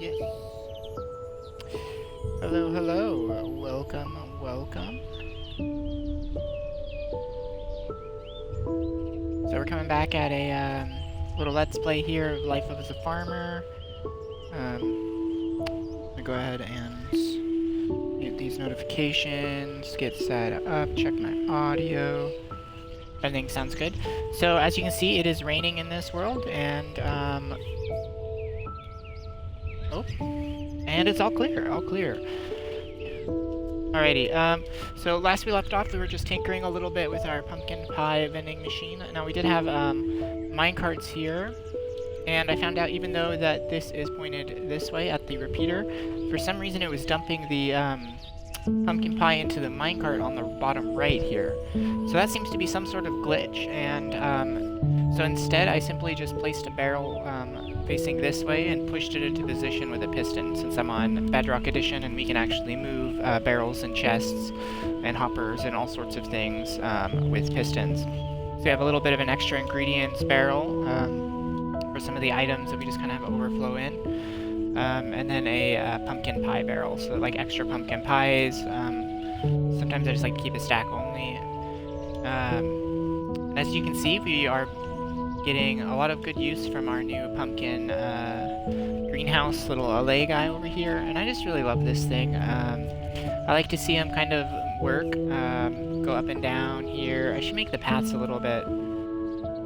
Yes. Hello, hello. Welcome, welcome. So we're coming back at a little let's play here of Life as a Farmer. I'm gonna go ahead and mute these notifications, get set up, check my audio. Everything sounds good. So as you can see, it is raining in this world, and and it's all clear, all clear. Alrighty, so last we left off, we were just tinkering a little bit with our pumpkin pie vending machine. Now we did have minecarts here, and I found out even though that this is pointed this way at the repeater, for some reason it was dumping the pumpkin pie into the minecart on the bottom right here. So that seems to be some sort of glitch, and so instead I simply just placed a barrel facing this way and pushed it into position with a piston, since I'm on Bedrock Edition and we can actually move barrels and chests and hoppers and all sorts of things with pistons. So we have a little bit of an extra ingredients barrel for some of the items that we just kind of have overflow in. And then a pumpkin pie barrel, so like extra pumpkin pies. Sometimes I just like to keep a stack only. And as you can see, we are getting a lot of good use from our new pumpkin greenhouse little Allay guy over here, and I just really love this thing. I like to see him kind of work, go up and down here. I should make the paths a little bit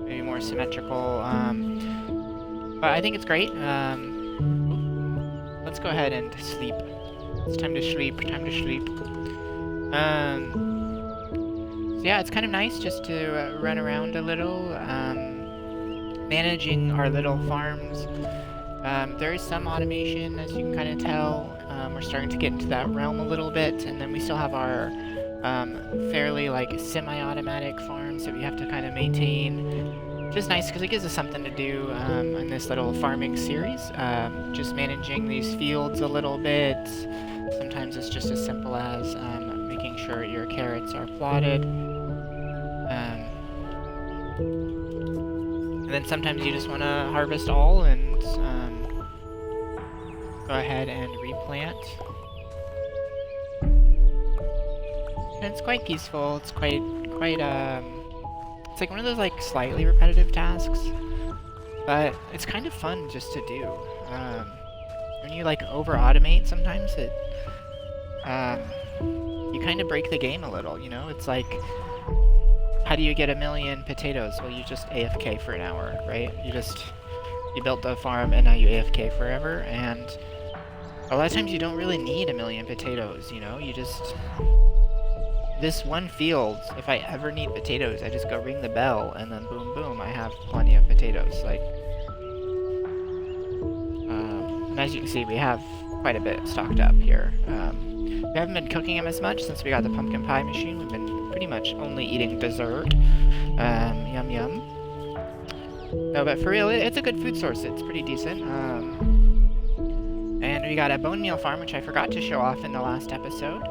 maybe more symmetrical, but I think it's great. Let's go ahead and sleep. It's time to sleep, time to sleep. So yeah, it's kind of nice just to run around a little, managing our little farms. There is some automation, as you can kind of tell. We're starting to get into that realm a little bit, and then we still have our fairly like semi-automatic farms that we have to kind of maintain. Which is nice because it gives us something to do in this little farming series. Just managing these fields a little bit. Sometimes it's just as simple as making sure your carrots are plotted. And then sometimes you just want to harvest all and go ahead and replant. And it's quite peaceful. It's quite it's like one of those like slightly repetitive tasks, but it's kind of fun just to do. When you like over automate, sometimes it you kind of break the game a little, you know? It's like, how do you get 1,000,000 potatoes? Well, you just AFK for an hour, right? You built a farm and now you AFK forever, and a lot of times you don't really need 1,000,000 potatoes, you know? You just... This one field, if I ever need potatoes, I just go ring the bell, and then boom, boom, I have plenty of potatoes. Like, and as you can see, we have quite a bit stocked up here. We haven't been cooking them as much since we got the pumpkin pie machine. We've been pretty much only eating dessert. Yum yum. No, but for real, it's a good food source. It's pretty decent. And we got a bone meal farm, which I forgot to show off in the last episode.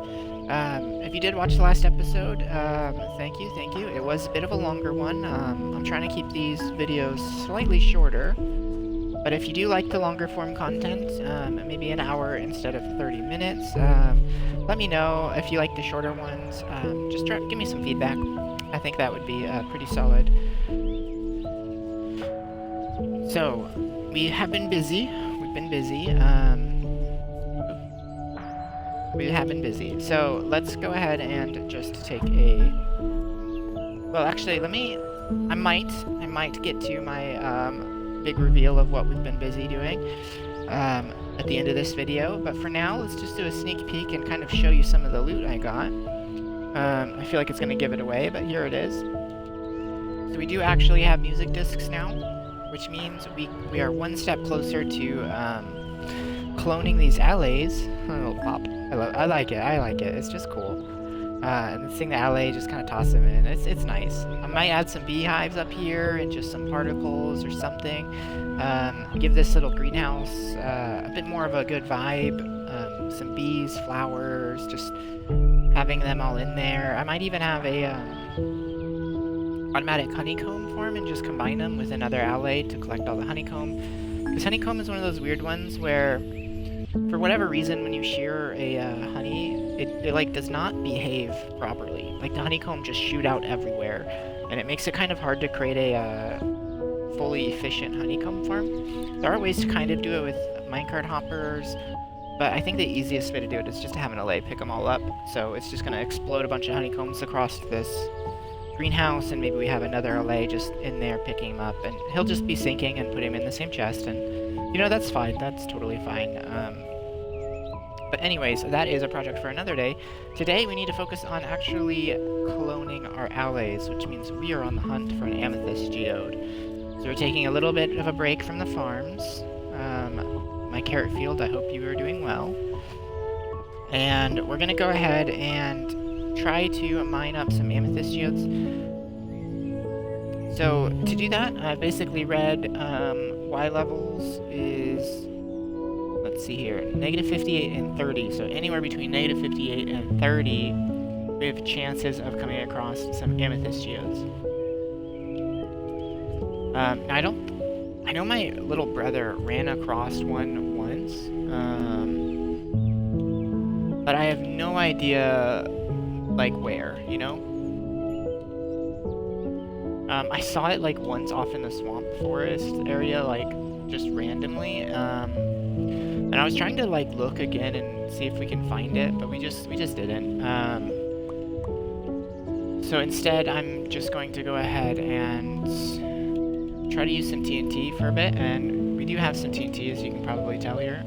If you did watch the last episode, thank you. It was a bit of a longer one. I'm trying to keep these videos slightly shorter, but if you do like the longer form content, maybe an hour instead of 30 minutes, let me know. If you like the shorter ones, just give me some feedback. I think that would be pretty solid. So, we have been busy. We've been busy. We have been busy, so let's go ahead and just take a... Well, actually, I might get to my big reveal of what we've been busy doing at the end of this video, but for now, let's just do a sneak peek and kind of show you some of the loot I got. I feel like it's going to give it away, but here it is. So we do actually have music discs now, which means we are one step closer to cloning these Allays. Oh, pop. I like it. It's just cool. And seeing the Allay, just kind of toss them in. It's nice. I might add some beehives up here and just some particles or something. Give this little greenhouse a bit more of a good vibe. Some bees, flowers, just having them all in there. I might even have a automatic honeycomb farm and just combine them with another Allay to collect all the honeycomb. Because honeycomb is one of those weird ones where for whatever reason, when you shear a honey, it like does not behave properly. Like the honeycomb just shoot out everywhere, and it makes it kind of hard to create a fully efficient honeycomb farm. There are ways to kind of do it with minecart hoppers, but I think the easiest way to do it is just to have an allay pick them all up. So it's just gonna explode a bunch of honeycombs across this greenhouse, and maybe we have another allay just in there picking him up, and he'll just be sinking and put him in the same chest, and you know, that's fine. That's totally fine. But anyways, that is a project for another day. Today we need to focus on actually cloning our Allays, which means we are on the hunt for an amethyst geode. So we're taking a little bit of a break from the farms. My carrot field, I hope you are doing well. And we're gonna go ahead and try to mine up some amethyst geodes. So to do that, I basically read Y levels is, let's see here, -58 and 30. So anywhere between -58 and 30, we have chances of coming across some amethyst geodes. I know my little brother ran across one once, but I have no idea, like, where, you know? I saw it, like, once off in the swamp forest area, like, just randomly, and I was trying to, like, look again and see if we can find it, but we just didn't. So instead, I'm just going to go ahead and try to use some TNT for a bit, and we do have some TNT, as you can probably tell here.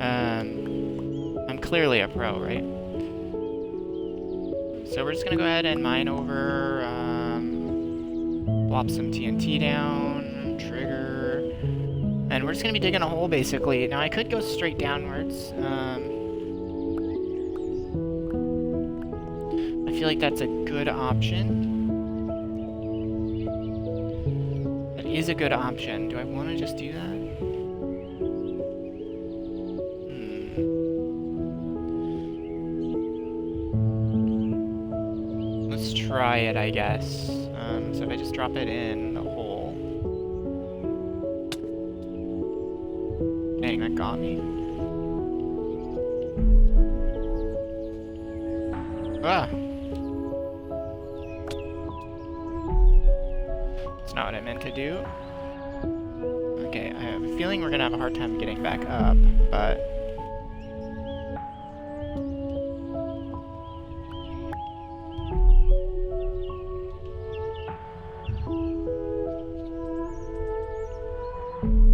I'm clearly a pro, right? So we're just gonna go ahead and mine over, plop some TNT down, trigger, and we're just gonna be digging a hole, basically. Now, I could go straight downwards. I feel like that's a good option. Is a good option. Do I want to just do that? Let's try it, I guess. So if I just drop it in the hole. Dang, that got me. Ah! That's not what I meant to do. Okay, I have a feeling we're gonna have a hard time getting back up, but...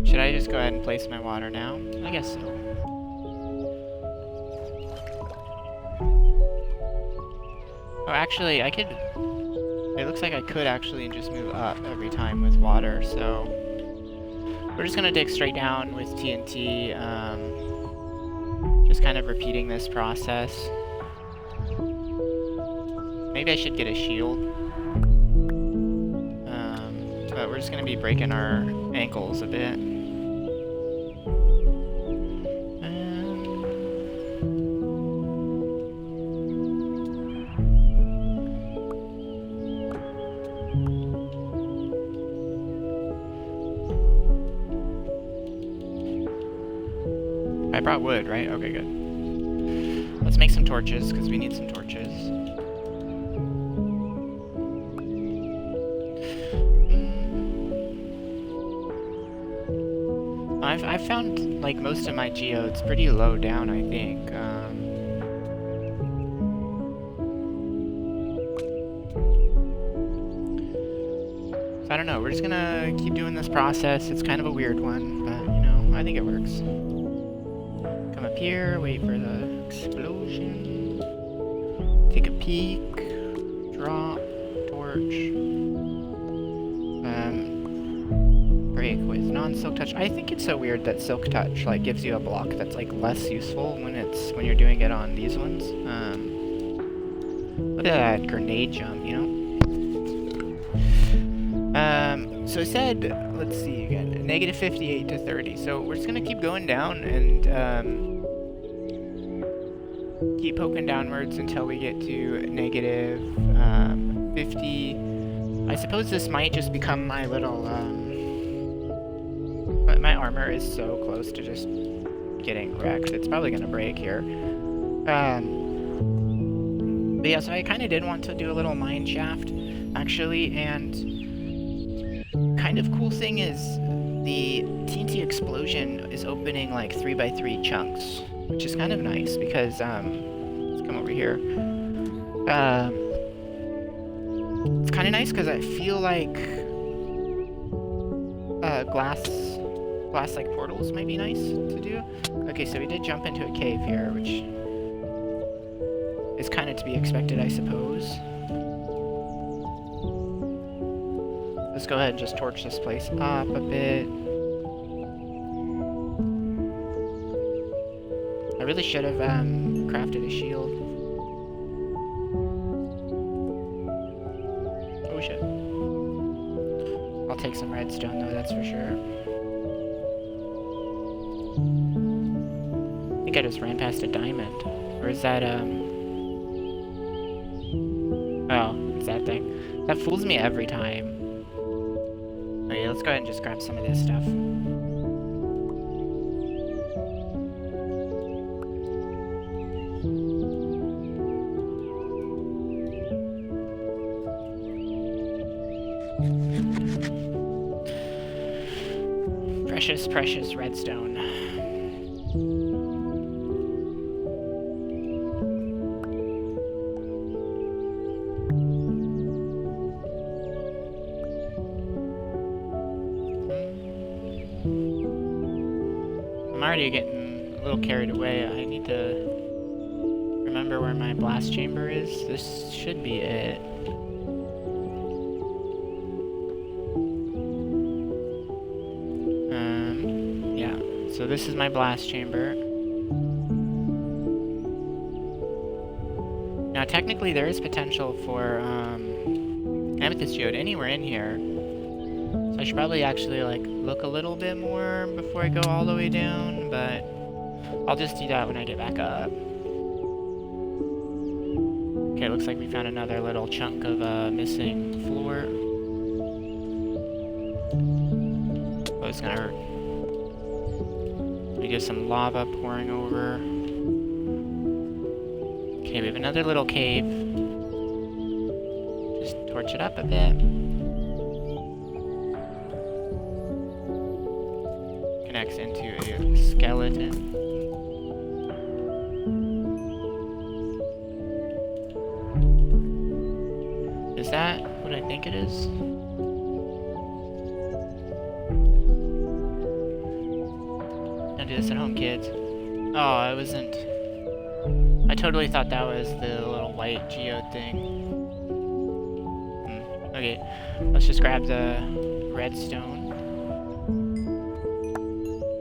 should I just go ahead and place my water now? I guess so. Oh, actually, I could... it looks like I could actually just move up every time with water, so... we're just gonna dig straight down with TNT, just kind of repeating this process. Maybe I should get a shield. But we're just gonna be breaking our ankles a bit. I brought wood, right? Okay, good. Let's make some torches, because we need some torches. I've found, like, most of my geodes pretty low down, I think. So I don't know, we're just gonna keep doing this process. It's kind of a weird one, but, you know, I think it works. Come up here, wait for the explosion. Take a peek. Drop. Torch. Break with non-silk touch. I think it's so weird that silk touch, like, gives you a block that's, like, less useful when you're doing it on these ones. Look at that grenade jump, you know? So I said, let's see again, -58 to 30. So we're just gonna keep going down and keep poking downwards until we get to -50. I suppose this might just become my little, but my armor is so close to just getting wrecked. It's probably gonna break here. But yeah, so I kind of did want to do a little mine shaft, actually, and kind of cool thing is the TNT explosion is opening like 3x3 chunks, which is kind of nice because, let's come over here. It's kind of nice because I feel like glass like portals might be nice to do. Okay, so we did jump into a cave here, which is kind of to be expected, I suppose. Let's go ahead and just torch this place up a bit. I really should have crafted a shield. Oh shit. I'll take some redstone though, that's for sure. I think I just ran past a diamond. Or is that, oh, it's that thing. That fools me every time. Okay, let's go ahead and just grab some of this stuff. Precious, precious redstone. I'm already getting a little carried away. I need to remember where my blast chamber is. This should be it. Yeah. So this is my blast chamber. Now, technically, there is potential for amethyst geode anywhere in here. So I should probably actually like look a little bit more before I go all the way down, but I'll just do that when I get back up. Okay, looks like we found another little chunk of missing floor. Oh, it's gonna hurt. We get some lava pouring over. Okay, we have another little cave. Just torch it up a bit. Connects into a skeleton. Is that what I think it is? Don't do this at home, kids. Oh, I wasn't... I totally thought that was the little white geode thing. Okay, let's just grab the redstone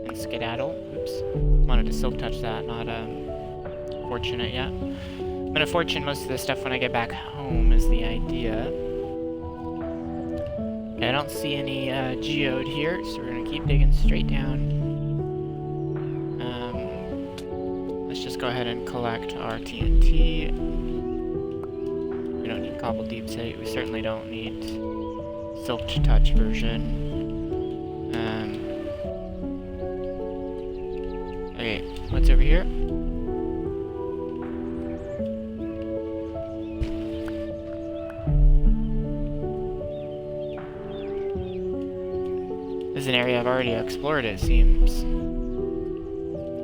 and skedaddle. Oops. Wanted to silk touch that, not fortunate yet. I'm gonna fortune most of this stuff when I get back home is the idea. Okay, I don't see any geode here, so we're gonna keep digging straight down. Let's just go ahead and collect our TNT. We don't need cobble deep slate. We certainly don't need silk touch version. Okay, what's over here? This is an area I've already explored, it seems.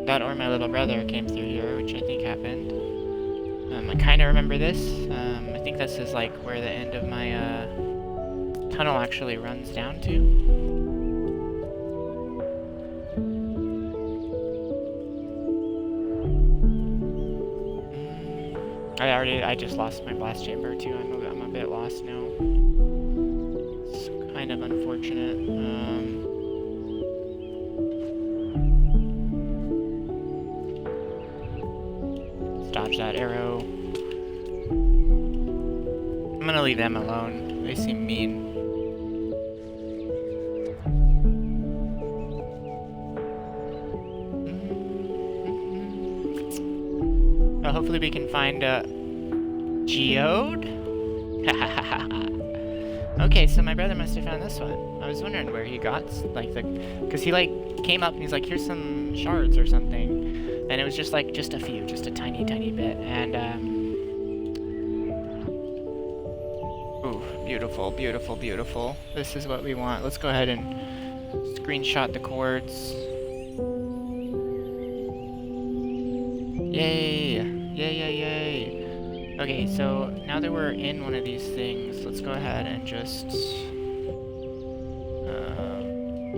That or my little brother came through here, which I think happened. I kind of remember this. I think this is like where the end of my tunnel actually runs down to. I just lost my blast chamber too. I'm a bit lost now. It's kind of unfortunate. Dodge that arrow. I'm gonna leave them alone. They seem mean. Well, hopefully we can find a geode. Okay, so my brother must have found this one. I was wondering where he got, like, because he, like, came up and he's like, here's some shards or something. And it was just, like, just a few, just a tiny, tiny bit. And, ooh, beautiful, beautiful, beautiful. This is what we want. Let's go ahead and screenshot the chords. Yay! Yay, yay, yay! Okay, so now that we're in one of these things, let's go ahead and just...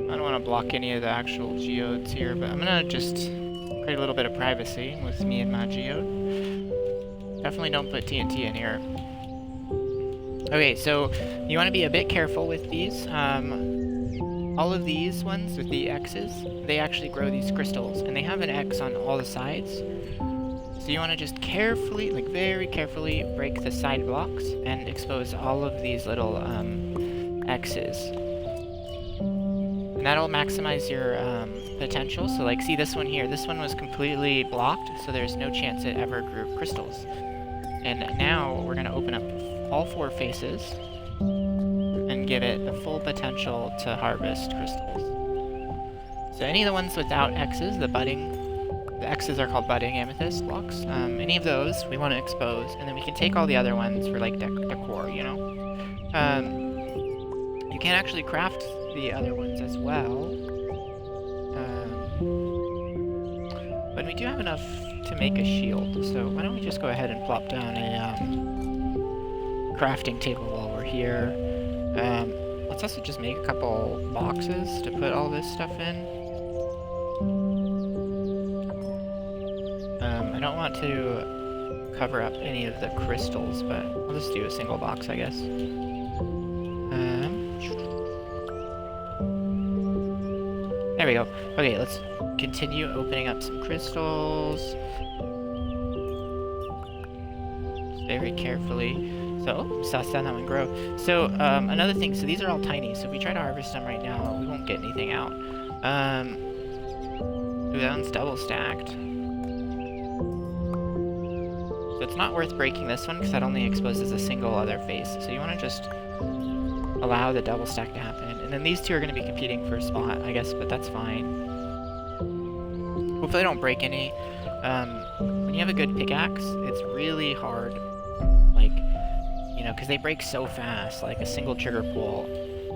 I don't want to block any of the actual geodes here, but I'm going to just create a little bit of privacy with me and my geode. Definitely don't put TNT in here. Okay, so you want to be a bit careful with these. All of these ones with the X's, they actually grow these crystals, and they have an X on all the sides. So you want to just carefully, like very carefully, break the side blocks and expose all of these little X's. And that'll maximize your potential. So like, see this one here, this one was completely blocked, so there's no chance it ever grew crystals. And now we're going to open up all 4 faces and give it the full potential to harvest crystals. So any of the ones without X's, the X's are called budding amethyst blocks. Any of those we want to expose, and then we can take all the other ones for like decor, you know? You can actually craft the other ones as well. But we do have enough to make a shield, so why don't we just go ahead and plop down a crafting table while we're here. Let's also just make a couple boxes to put all this stuff in. I don't want to cover up any of the crystals, but I'll just do a single box, I guess. There we go. Okay, let's continue opening up some crystals. Very carefully. So, saw that one grow. So, another thing, so these are all tiny, so if we try to harvest them right now, we won't get anything out. Ooh, that one's double stacked. So it's not worth breaking this one, because that only exposes a single other face. So you want to just allow the double stack to happen. And then these two are going to be competing for a spot, I guess, but that's fine. Hopefully I don't break any. When you have a good pickaxe, it's really hard, like, you know, because they break so fast, like a single trigger pull.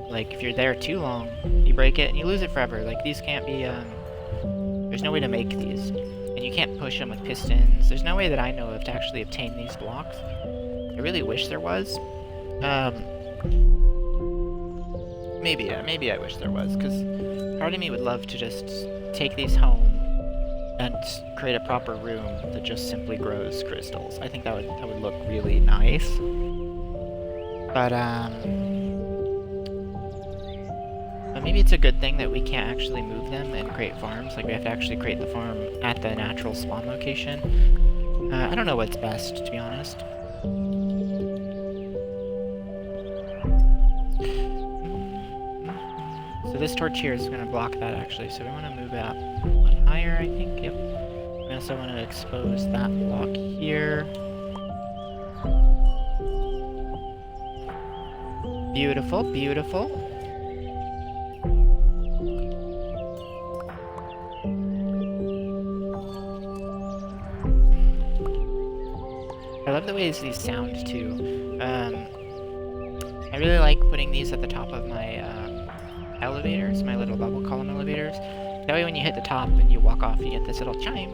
Like, if you're there too long, you break it and you lose it forever. Like, these can't be, there's no way to make these. And you can't push them with pistons. There's no way that I know of to actually obtain these blocks. I really wish there was. Maybe I wish there was, because part of me would love to just take these home and create a proper room that just simply grows crystals. I think that would look really nice. But maybe it's a good thing that we can't actually move them and create farms. Like, we have to actually create the farm at the natural spawn location. I don't know what's best, to be honest. So this torch here is going to block that, actually. So we want to move it up one higher, I think. Yep. We also want to expose that block here. Beautiful, beautiful. I love the ways these sound, too. I really like putting these at the top of my elevators, my little bubble column elevators. That way when you hit the top and you walk off, you get this little chime,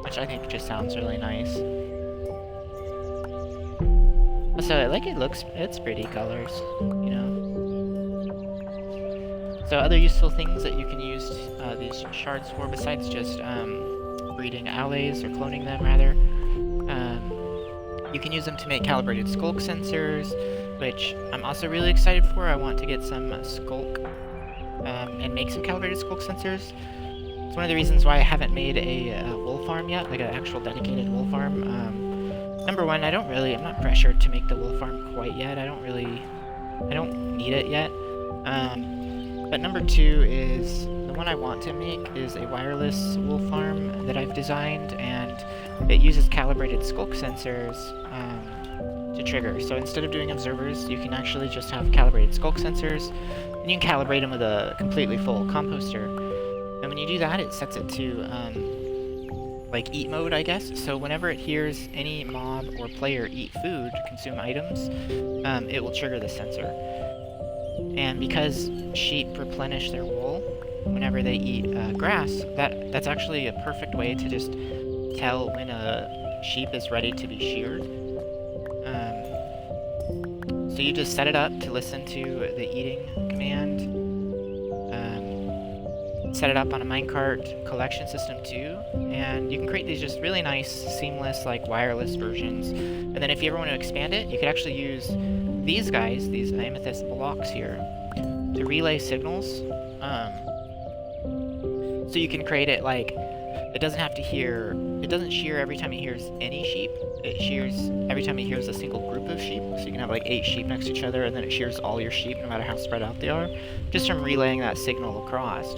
which I think just sounds really nice. Also, I like it's pretty colors, you know? So other useful things that you can use these shards for, besides just breeding Allays, or cloning them, rather, you can use them to make calibrated skulk sensors, which I'm also really excited for. I want to get some skulk and make some calibrated skulk sensors. It's one of the reasons why I haven't made a wool farm yet, like an actual dedicated wool farm. Number one, I'm not pressured to make the wool farm quite yet. I don't need it yet. But number two is, the one I want to make is a wireless wool farm that I've designed, and it uses calibrated skulk sensors to trigger. So instead of doing observers, you can actually just have calibrated skulk sensors, and you can calibrate them with a completely full composter. And when you do that, it sets it to like eat mode, I guess. So whenever it hears any mob or player eat food, consume items, it will trigger the sensor. And because sheep replenish their wool whenever they eat grass, that's actually a perfect way to just tell when a sheep is ready to be sheared. So you just set it up to listen to the eating command. Set it up on a minecart collection system too, and you can create these just really nice, seamless, like wireless versions. And then if you ever want to expand it, you could actually use these guys, these amethyst blocks here, to relay signals. So you can create it like, it doesn't shear every time it hears any sheep. It shears every time it hears a single group of sheep. So you can have like 8 sheep next to each other, and then it shears all your sheep, no matter how spread out they are, just from relaying that signal across.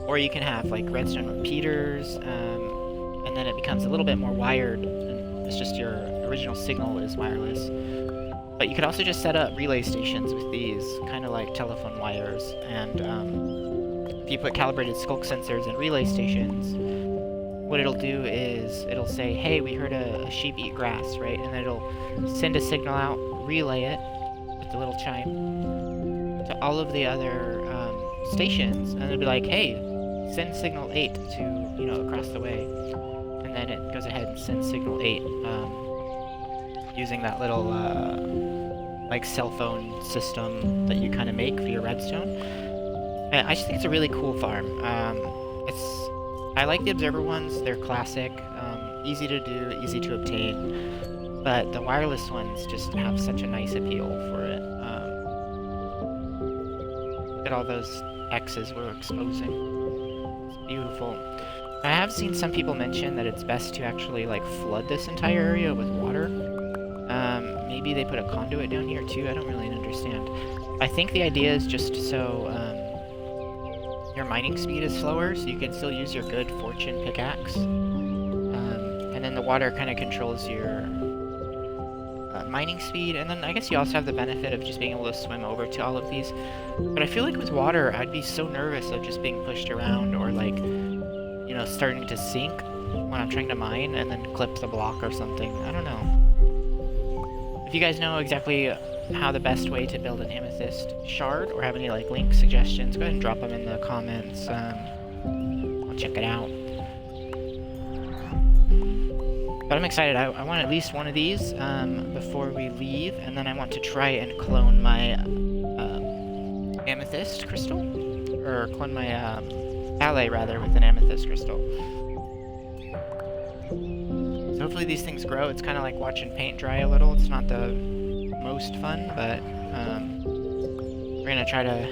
Or you can have like redstone repeaters, and then it becomes a little bit more wired, and it's just your original signal is wireless. But you could also just set up relay stations with these, kind of like telephone wires, and if you put calibrated skulk sensors and relay stations, what it'll do is it'll say, hey, we heard a sheep eat grass, right? And then it'll send a signal out, relay it with the little chime to all of the other stations, and it'll be like, hey, send signal 8 to, you know, across the way. And then it goes ahead and sends signal 8 using that little like cell phone system that you kind of make for your redstone. And I just think it's a really cool farm. I like the observer ones. They're classic, easy to do, easy to obtain, but the wireless ones just have such a nice appeal for it. Look at all those X's we're exposing. Beautiful. I have seen some people mention that it's best to actually like flood this entire area with water. Maybe they put a conduit down here too. I don't really understand. I think the idea is just so your mining speed is slower, so you can still use your good fortune pickaxe. And then the water kind of controls your mining speed, and then I guess you also have the benefit of just being able to swim over to all of these. But I feel like with water, I'd be so nervous of just being pushed around or like, you know, starting to sink when I'm trying to mine and then clip the block or something. I don't know. If you guys know exactly how the best way to build an amethyst shard or have any like link suggestions, go ahead and drop them in the comments. I'll check it out. But I'm excited. I want at least one of these before we leave, and then I want to try and clone my amethyst crystal, or clone my allay rather with an amethyst crystal. So hopefully these things grow. It's kind of like watching paint dry a little. It's not the most fun, but we're gonna try to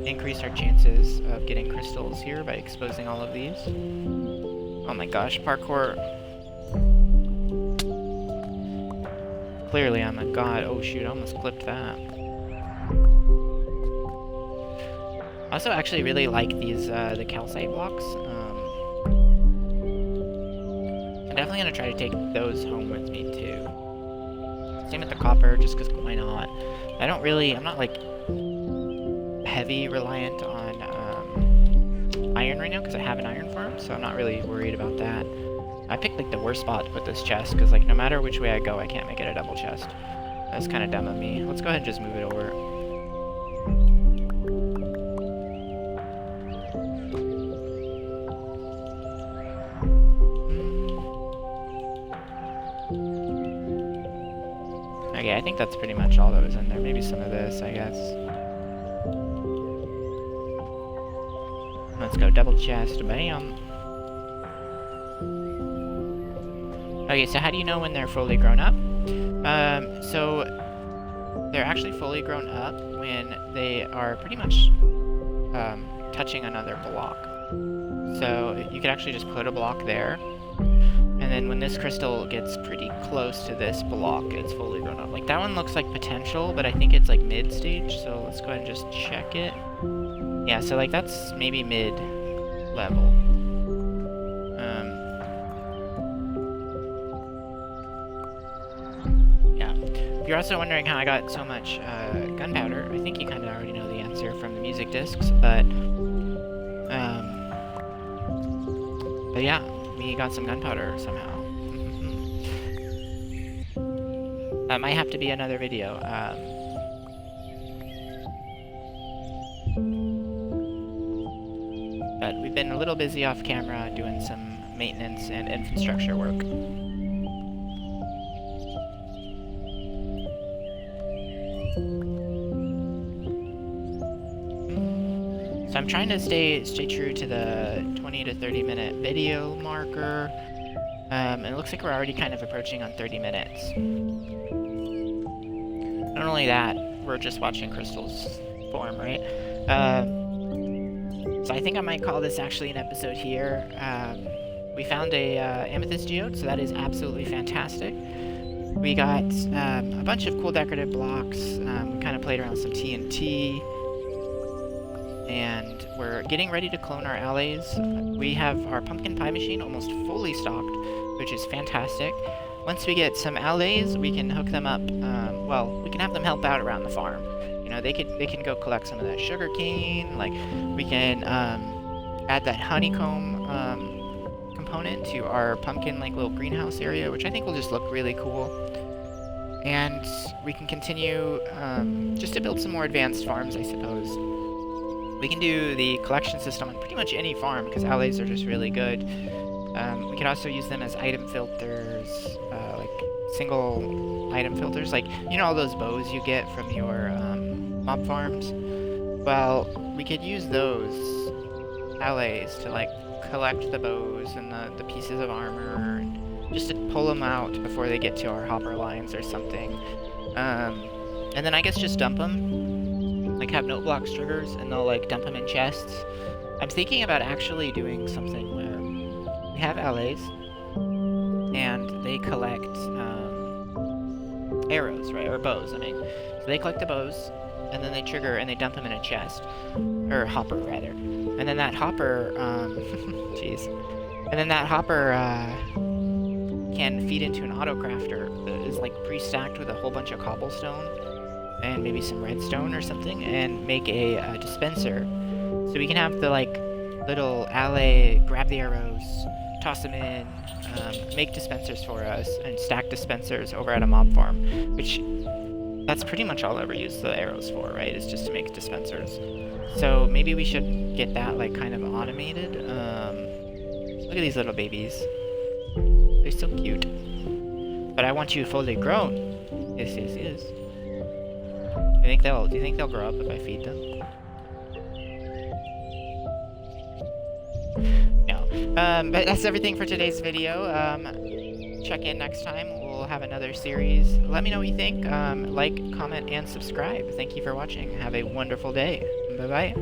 increase our chances of getting crystals here by exposing all of these. Oh my gosh, parkour. Clearly I'm a god. Oh shoot, I almost clipped that. I also actually really like these, the calcite blocks. I'm definitely gonna try to take those home with me too. Same with the copper, just because why not? I'm not like heavy reliant on iron right now because I have an iron farm, so I'm not really worried about that. I picked like the worst spot to put this chest because like no matter which way I go, I can't make it a double chest. That's kind of dumb of me. Let's go ahead and just move it over. Okay, I think that's pretty much all that was in there. Maybe some of this, I guess. Let's go double chest. Bam. Okay, so how do you know when they're fully grown up? So they're actually fully grown up when they are pretty much touching another block. So you could actually just put a block there, and then when this crystal gets pretty close to this block, it's fully grown up. Like that one looks like potential, but I think it's like mid-stage, so let's go ahead and just check it. Yeah, so like that's maybe mid-level. you're also wondering how I got so much gunpowder, I think you kind of already know the answer from the music discs, but yeah, we got some gunpowder somehow. That might have to be another video. But we've been a little busy off camera doing some maintenance and infrastructure work. So I'm trying to stay true to the 20 to 30 minute video marker. And it looks like we're already kind of approaching on 30 minutes. Not only that, we're just watching crystals form, right? So I think I might call this actually an episode here. We found a amethyst geode, so that is absolutely fantastic. We got a bunch of cool decorative blocks. We kind of played around with some TNT. And we're getting ready to clone our Allays. We have our pumpkin pie machine almost fully stocked, which is fantastic. Once we get some Allays, we can hook them up. Well, we can have them help out around the farm. You know, they can go collect some of that sugar cane. Like, we can add that honeycomb component to our pumpkin like little greenhouse area, which I think will just look really cool. And we can continue just to build some more advanced farms, I suppose. We can do the collection system on pretty much any farm because Allays are just really good. We could also use them as item filters, like single item filters, like, you know, all those bows you get from your mob farms? Well, we could use those Allays to like collect the bows and the pieces of armor, and just to pull them out before they get to our hopper lines or something. And then I guess just dump them. Like, have note blocks triggers, and they'll like dump them in chests. I'm thinking about actually doing something where we have Allays, and they collect arrows, right, or bows. I mean, so they collect the bows, and then they trigger and they dump them in a chest, or hopper rather. And then that hopper, jeez, and then that hopper can feed into an auto crafter that is like pre-stacked with a whole bunch of cobblestone and maybe some redstone or something, and make a dispenser. So we can have the like little Allay grab the arrows, toss them in, make dispensers for us, and stack dispensers over at a mob farm, which that's pretty much all I ever use the arrows for, right? Is just to make dispensers. So maybe we should get that like kind of automated. Look at these little babies. They're so cute. But I want you fully grown. Yes, yes, yes. Do you think they'll grow up if I feed them? No. But that's everything for today's video. Check in next time. We'll have another series. Let me know what you think. Like, comment, and subscribe. Thank you for watching. Have a wonderful day. Bye-bye.